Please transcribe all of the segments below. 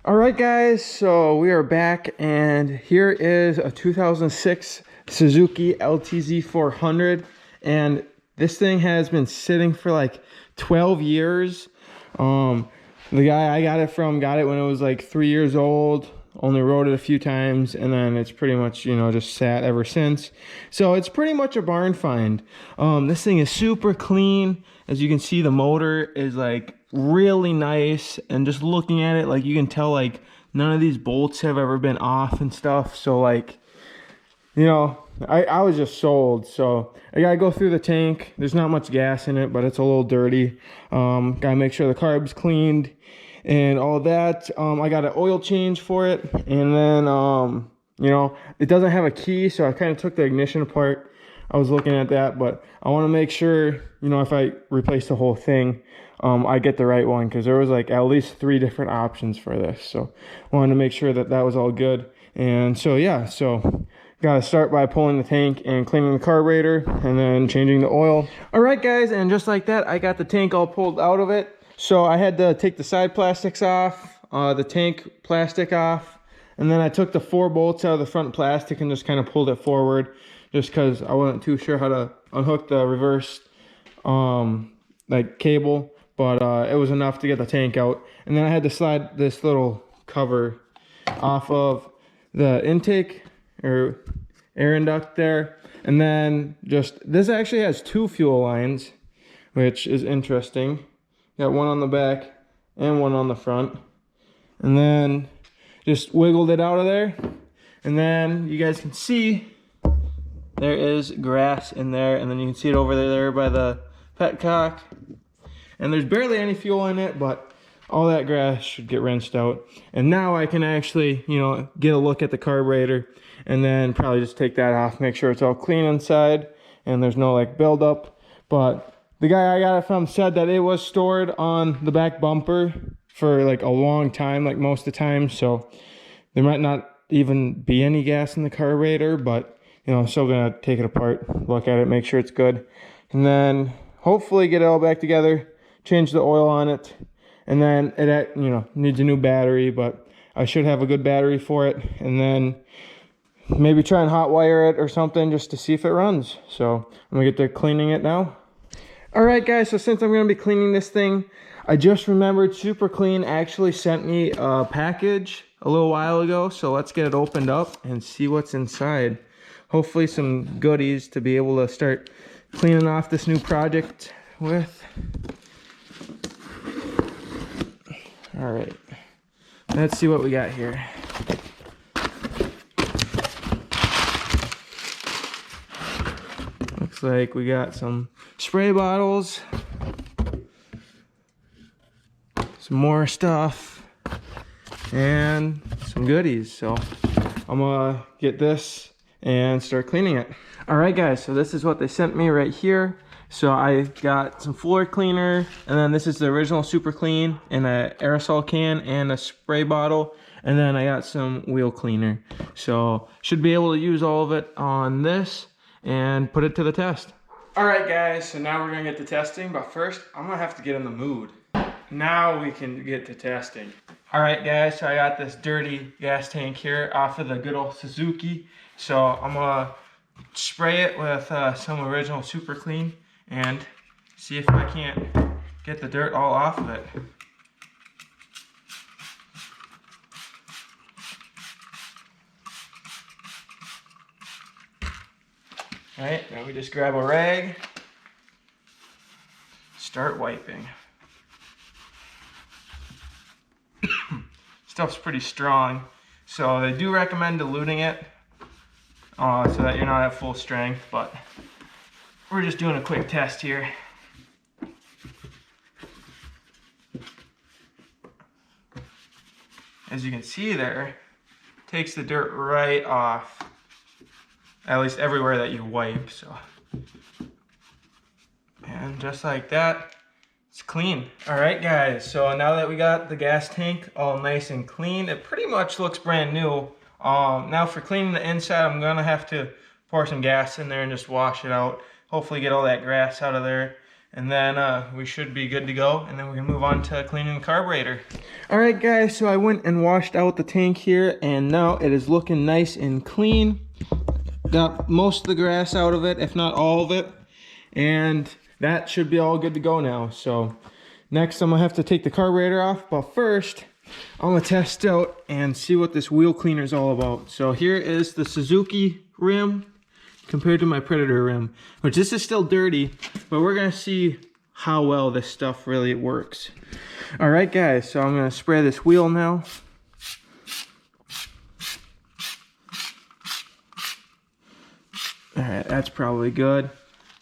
All right, guys, so we are back, and here is a 2006 Suzuki LTZ 400, and this thing has been sitting for like 12 years. The guy I got it from got it when it was like 3 years old, only rode it a few times, and then it's pretty much, you know, just sat ever since. So it's pretty much a barn find. This thing is super clean. As you can see, the motor is like really nice, and just looking at it, like you can tell like none of these bolts have ever been off and stuff. So like, you know, I was just sold. So I gotta go through the tank. There's not much gas in it, but it's a little dirty. Gotta make sure the carb's cleaned and all that. I got an oil change for it, and then you know, it doesn't have a key, so I kind of took the ignition apart. I was looking at that, but I want to make sure, you know, if I replace the whole thing, I get the right one, because there was like at least 3 different options for this. So I wanted to make sure that that was all good. And so yeah, so gotta start by pulling the tank and cleaning the carburetor and then changing the oil. All right, guys, and just like that, I got the tank all pulled out of it. So I had to take the side plastics off, the tank plastic off, and then I took the 4 bolts out of the front plastic and just kind of pulled it forward, just because I wasn't too sure how to unhook the reverse like cable, but it was enough to get the tank out. And then I had to slide this little cover off of the intake or air induct there. And then just, this actually has 2 fuel lines, which is interesting. Got one on the back and one on the front. And then just wiggled it out of there. And then you guys can see there is grass in there, and then you can see it over there by the petcock. And there's barely any fuel in it, but all that grass should get rinsed out. And now I can actually, you know, get a look at the carburetor, and then probably just take that off, make sure it's all clean inside and there's no like buildup. But the guy I got it from said that it was stored on the back bumper for like a long time, like most of the time. So there might not even be any gas in the carburetor, but you know, I'm still gonna take it apart, look at it, make sure it's good, and then hopefully get it all back together, change the oil on it, and then it, you know, needs a new battery, but I should have a good battery for it, and then maybe try and hot wire it or something just to see if it runs. So I'm gonna get to cleaning it now. All right, guys, so since I'm gonna be cleaning this thing, I just remembered Super Clean actually sent me a package a little while ago, so let's get it opened up and see what's inside. Hopefully some goodies to be able to start cleaning off this new project with. All right, let's see what we got here. Looks like we got some spray bottles, some more stuff, and some goodies. So I'm gonna get this and start cleaning it. All right, guys, so this is what they sent me right here. So I got some floor cleaner, and then this is the original Super Clean in an aerosol can and a spray bottle, and then I got some wheel cleaner. So should be able to use all of it on this and put it to the test. All right, guys, so now we're gonna get to testing, but first I'm gonna have to get in the mood. Now we can get to testing. All right, guys, so I got this dirty gas tank here off of the good old Suzuki. So I'm gonna spray it with some original Super Clean and see if I can't get the dirt all off of it. All right, now we just grab a rag, start wiping. Stuff's pretty strong, so they do recommend diluting it so that you're not at full strength, but we're just doing a quick test here. As you can see there, it takes the dirt right off, at least everywhere that you wipe. So, and just like that, it's clean. All right, guys, so now that we got the gas tank all nice and clean, it pretty much looks brand new. Now for cleaning the inside, I'm gonna have to pour some gas in there and just wash it out. Hopefully get all that grass out of there. and then we should be good to go, and then we're gonna move on to cleaning the carburetor. All right guys, so I went and washed out the tank here, and now it is looking nice and clean. Got most of the grass out of it, if not all of it, and that should be all good to go now. So next I'm gonna have to take the carburetor off, but first I'm gonna test out and see what this wheel cleaner is all about. So here is the Suzuki rim compared to my Predator rim, which this is still dirty, but we're gonna see how well this stuff really works. All right guys, so I'm gonna spray this wheel now. All right, that's probably good.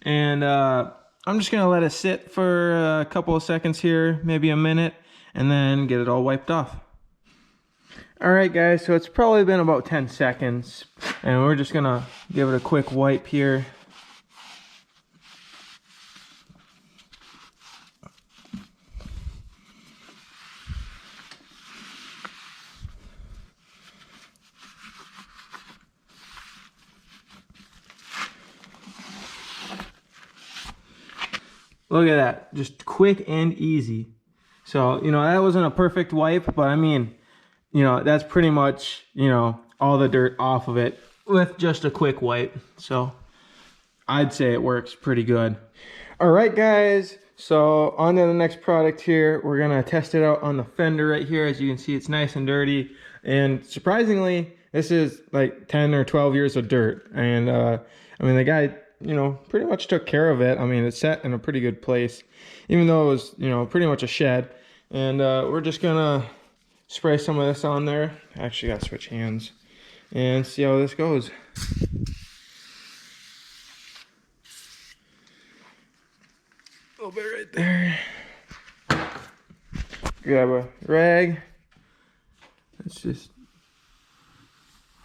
And I'm just gonna let it sit for a couple of seconds here, maybe a minute, and then get it all wiped off. All right guys, so it's probably been about 10 seconds, and we're just gonna give it a quick wipe here. Look at that, just quick and easy. So, you know, that wasn't a perfect wipe, but I mean, you know, that's pretty much, you know, all the dirt off of it with just a quick wipe. So I'd say it works pretty good. All right guys, so on to the next product here. We're gonna test it out on the fender right here. As you can see, it's nice and dirty, and surprisingly this is like 10 or 12 years of dirt. And I mean, the guy, you know, pretty much took care of it. I mean, it's set in a pretty good place, even though it was, you know, pretty much a shed. And we're just gonna spray some of this on there. Actually gotta switch hands and see how this goes. A little bit right there. Grab a rag. Let's just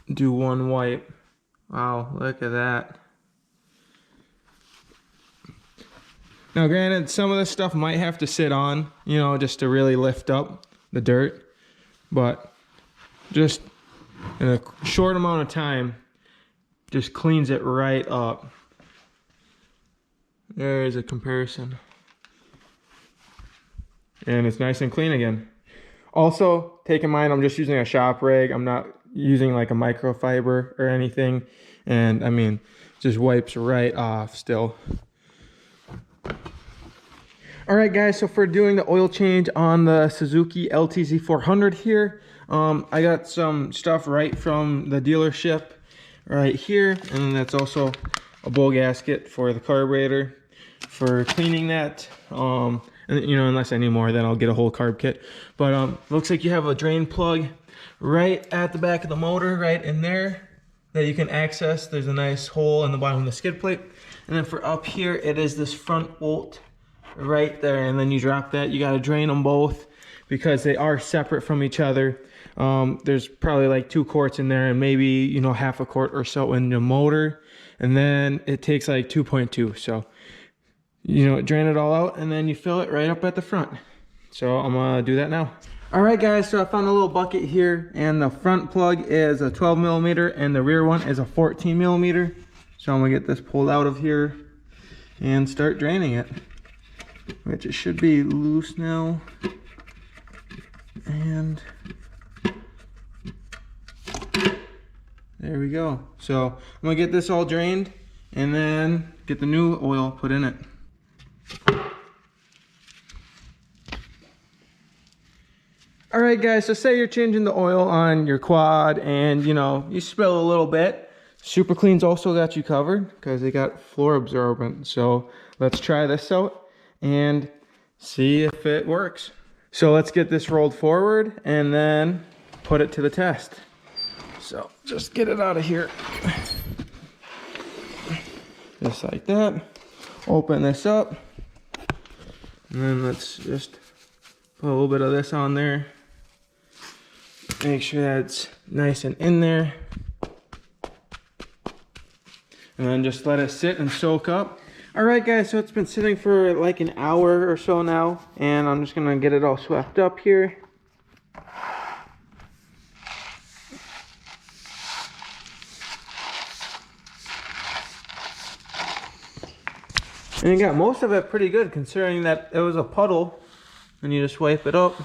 do one wipe. Wow, look at that. Now granted, some of this stuff might have to sit on, you know, just to really lift up the dirt, but just in a short amount of time, just cleans it right up. There's a comparison. And it's nice and clean again. Also, take in mind, I'm just using a shop rag. I'm not using like a microfiber or anything. And I mean, just wipes right off still. All right guys, so for doing the oil change on the Suzuki LTZ 400 here, I got some stuff right from the dealership right here, and then that's also a bowl gasket for the carburetor for cleaning that. And you know, unless I need more, then I'll get a whole carb kit. But looks like you have a drain plug right at the back of the motor, right in there, that you can access. There's a nice hole in the bottom of the skid plate, and then for up here, it is this front bolt right there, and then you drop that. You got to drain them both because they are separate from each other. There's probably like 2 quarts in there, and maybe, you know, half a quart or so in the motor, and then it takes like 2.2. So, you know, drain it all out, and then you fill it right up at the front. So I'm gonna do that now. All right guys, so I found a little bucket here, and the front plug is a 12 millimeter and the rear one is a 14 millimeter. So I'm gonna get this pulled out of here and start draining it, which it should be loose now. And there we go. So I'm gonna get this all drained and then get the new oil put in it. All right guys, so say you're changing the oil on your quad and, you know, you spill a little bit. Super Clean's also got you covered because they got floor absorbent. So let's try this out and see if it works. So let's get this rolled forward and then put it to the test. So just get it out of here. Just like that. Open this up. And then let's just put a little bit of this on there. Make sure that's nice and in there. And then just let it sit and soak up. All right guys, so it's been sitting for like an hour or so now, and I'm just gonna get it all swept up here. And you got most of it pretty good considering that it was a puddle. And you just wipe it up.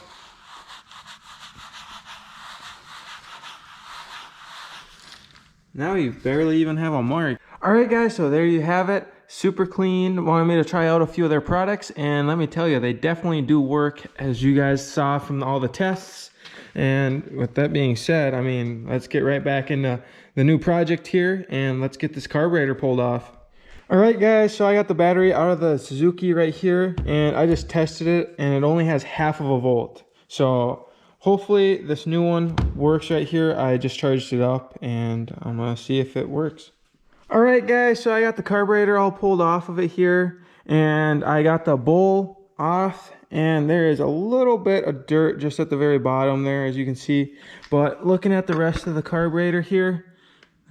Now you barely even have a mark. Alright guys, so there you have it. Super clean. Wanted me to try out a few of their products, and let me tell you, they definitely do work, as you guys saw from all the tests. And with that being said, I mean, let's get right back into the new project here, and let's get this carburetor pulled off. Alright guys, so I got the battery out of the Suzuki right here, and I just tested it, and it only has half of a volt. So hopefully this new one works right here. I just charged it up, and I'm gonna see if it works. Alright guys, so I got the carburetor all pulled off of it here, and I got the bowl off, and there is a little bit of dirt just at the very bottom there, as you can see. But looking at the rest of the carburetor here,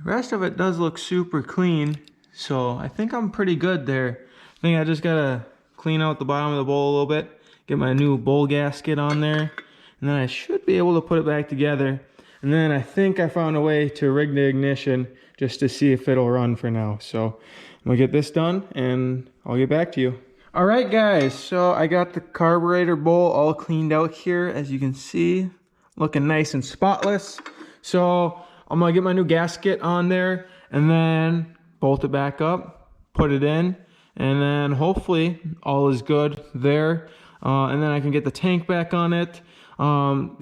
the rest of it does look super clean. So I think I'm pretty good there. I think I just gotta clean out the bottom of the bowl a little bit, get my new bowl gasket on there, and then I should be able to put it back together. And then I think I found a way to rig the ignition just to see if it'll run for now. So I'm gonna get this done and I'll get back to you. All right guys, so I got the carburetor bowl all cleaned out here, as you can see, looking nice and spotless. So I'm gonna get my new gasket on there and then bolt it back up, put it in, and then hopefully all is good there. And then I can get the tank back on it,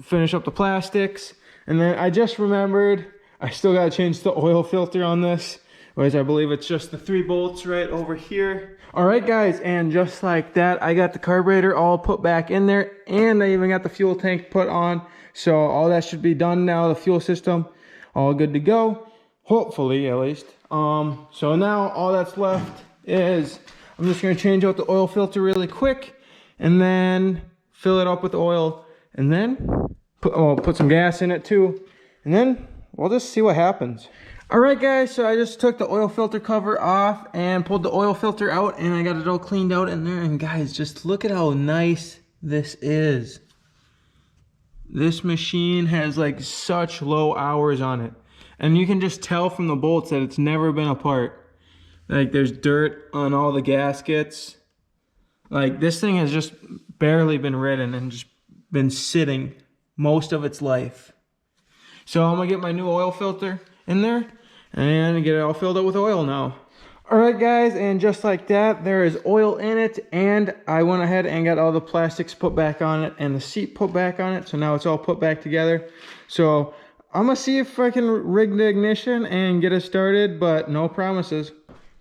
finish up the plastics, and then I just remembered I still gotta change the oil filter on this, which I believe it's just the 3 bolts right over here. All right guys, and just like that, I got the carburetor all put back in there, and I even got the fuel tank put on. So all that should be done now, the fuel system, all good to go, hopefully at least. So now all that's left is I'm just gonna change out the oil filter really quick and then fill it up with oil, and then put some gas in it too, and then we'll just see what happens. All right guys, so I just took the oil filter cover off and pulled the oil filter out, and I got it all cleaned out in there. And guys, just look at how nice this is. This machine has like such low hours on it. And you can just tell from the bolts that it's never been apart. Like there's dirt on all the gaskets. Like this thing has just barely been ridden and just been sitting most of its life. So I'm gonna get my new oil filter in there and get it all filled up with oil now. All right guys, and just like that, there is oil in it, and I went ahead and got all the plastics put back on it and the seat put back on it. So now it's all put back together. So I'm gonna see if I can rig the ignition and get it started, but no promises.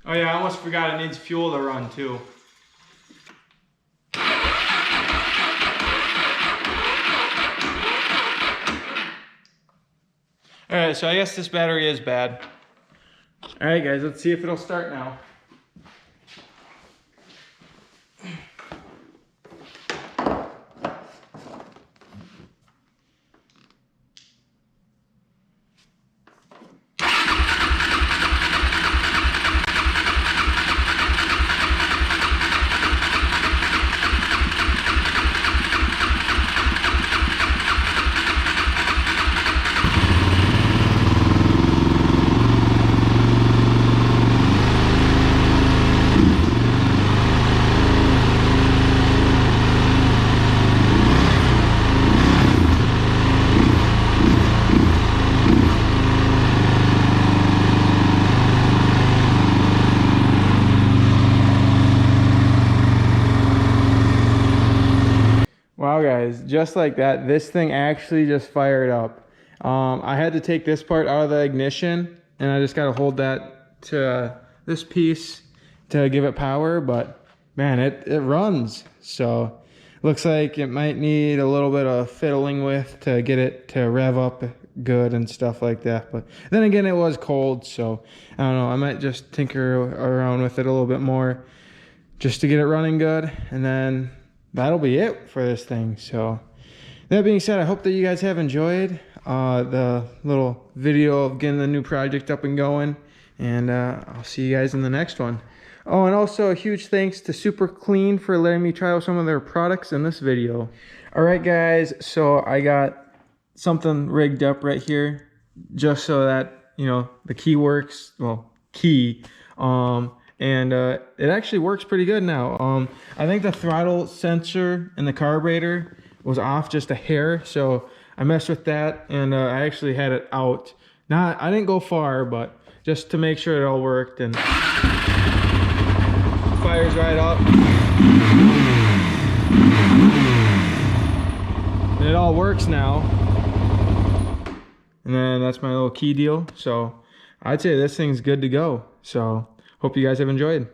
Oh yeah, I almost forgot it needs fuel to run too. All right, so I guess this battery is bad. All right guys, let's see if it'll start now. Wow guys, just like that, this thing actually just fired up. I had to take this part out of the ignition, and I just got to hold that to this piece to give it power, but man, it runs. So looks like it might need a little bit of fiddling with to get it to rev up good and stuff like that. But then again, it was cold, so I don't know, I might just tinker around with it a little bit more just to get it running good, and then that'll be it for this thing. So that being said, I hope that you guys have enjoyed the little video of getting the new project up and going, and I'll see you guys in the next one. Oh, and also a huge thanks to Super Clean for letting me try out some of their products in this video. All right guys, so I got something rigged up right here just so that, you know, the key works, well, key, and it actually works pretty good now. I think the throttle sensor and the carburetor was off just a hair, so I messed with that, and I actually had it out. I didn't go far, but just to make sure it all worked, and fires right up. And it all works now. And then that's my little key deal. So I'd say this thing's good to go. So hope you guys have enjoyed.